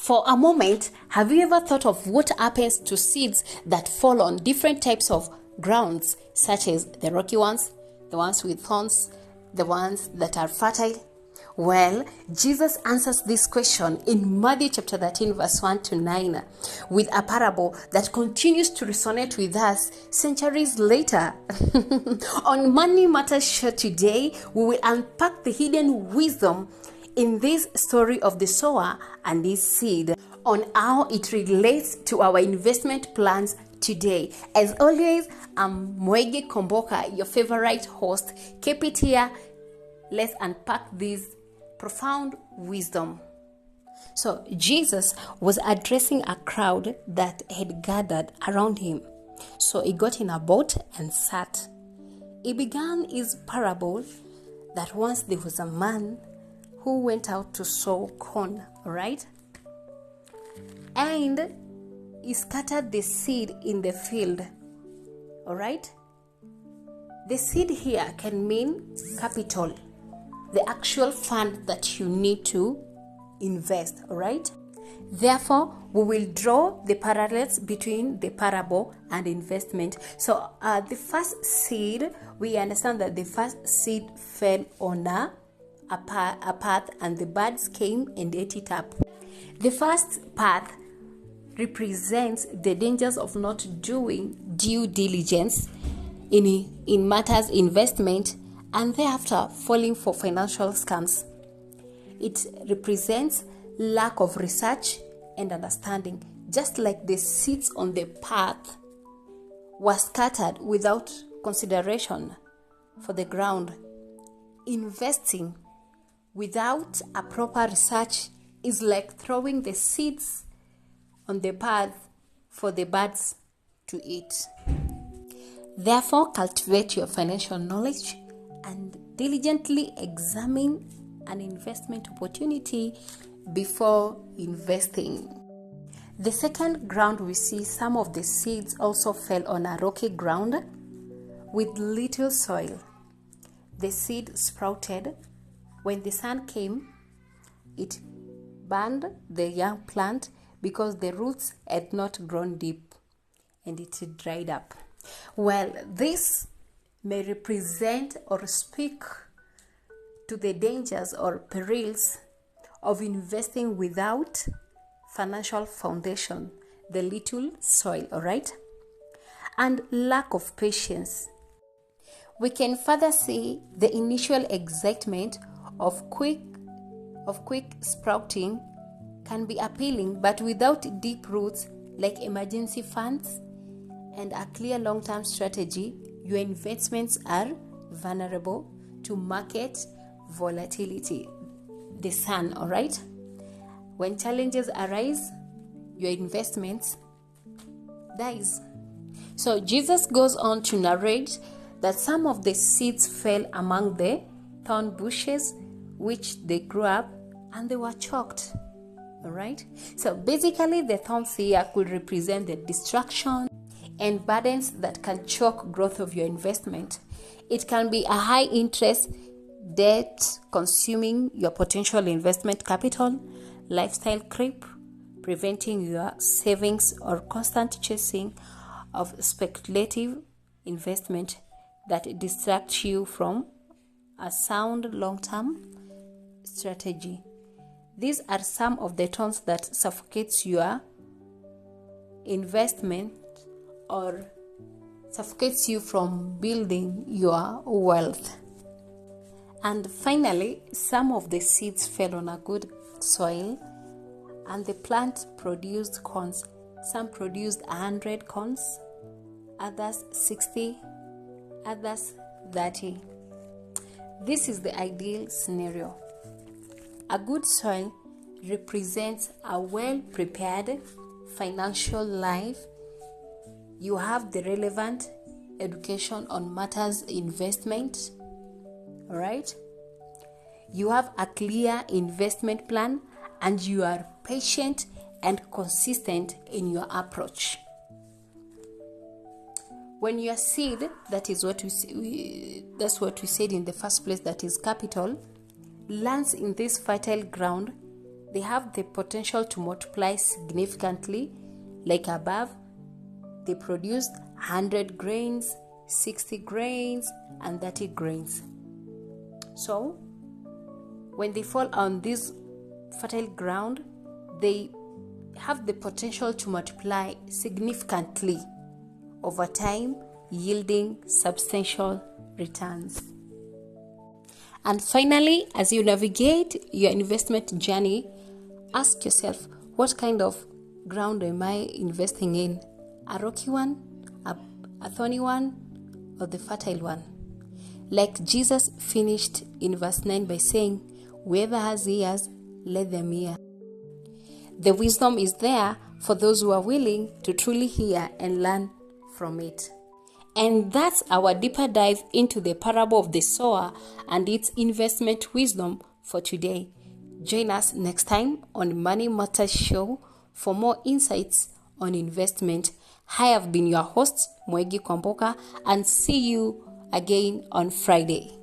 For a moment, have you ever thought of what happens to seeds that fall on different types of grounds, such as the rocky ones, the ones with thorns, the ones that are fertile? Well, Jesus answers this question in Matthew chapter 13, verse 1 to 9, with a parable that continues to resonate with us centuries later. On Money Matters Show today, we will unpack the hidden wisdom in this story of the sower and his seed, on how it relates to our investment plans today. As always, I'm Mwege Komboka, your favorite host. Keep it here. Let's unpack this profound wisdom. So Jesus was addressing a crowd that had gathered around him. So he got in a boat and sat. He began his parable that once there was a man who went out to sow corn, right? And he scattered the seed in the field, all right? The seed here can mean capital, the actual fund that you need to invest, all right? Therefore, we will draw the parallels between the parable and investment. So the first seed, we understand that the first seed fell on a path, and the birds came and ate it up. The first path represents the dangers of not doing due diligence in matters investment, and thereafter falling for financial scams. It represents lack of research and understanding, just like the seeds on the path were scattered without consideration for the ground. Investing without a proper research is like throwing the seeds on the path for the birds to eat. Therefore, cultivate your financial knowledge and diligently examine an investment opportunity before investing. The second ground, we see some of the seeds also fell on a rocky ground with little soil. The seed sprouted. When the sun came, it burned the young plant because the roots had not grown deep and it dried up. Well, this may represent or speak to the dangers or perils of investing without financial foundation, the little soil, all right? And lack of patience. We can further see the initial excitement of quick sprouting can be appealing, but without deep roots like emergency funds and a clear long-term strategy, your investments are vulnerable to market volatility. The sun, all right? When challenges arise, your investments dies. So Jesus goes on to narrate that some of the seeds fell among the thorn bushes, which they grew up and they were choked. All right? So basically, the thorns here could represent the distraction and burdens that can choke growth of your investment. It can be a high interest debt consuming your potential investment capital, lifestyle creep, preventing your savings, or constant chasing of speculative investment that distracts you from a sound long-term strategy. These are some of the thorns that suffocates your investment or suffocates you from building your wealth. And finally, some of the seeds fell on a good soil and the plant produced corns. Some produced 100 corns, others 60, others 30. This is the ideal scenario. A good soil represents a well-prepared financial life. You have the relevant education on matters investment, all right? You have a clear investment plan and you are patient and consistent in your approach. When your seed, that is what that's what we said in the first place, that is capital, lands in this fertile ground, they have the potential to multiply significantly. Like above, they produce 100 grains, 60 grains, and 30 grains. So, when they fall on this fertile ground, they have the potential to multiply significantly over time, yielding substantial returns. And finally, as you navigate your investment journey, ask yourself, what kind of ground am I investing in? A rocky one, a thorny one, or the fertile one? Like Jesus finished in verse 9 by saying, whoever has ears, let them hear. The wisdom is there for those who are willing to truly hear and learn from it. And that's our deeper dive into the parable of the sower and its investment wisdom for today. Join us next time on Money Matters Show for more insights on investment. I have been your host, Mwegi Kwamboka, and see you again on Friday.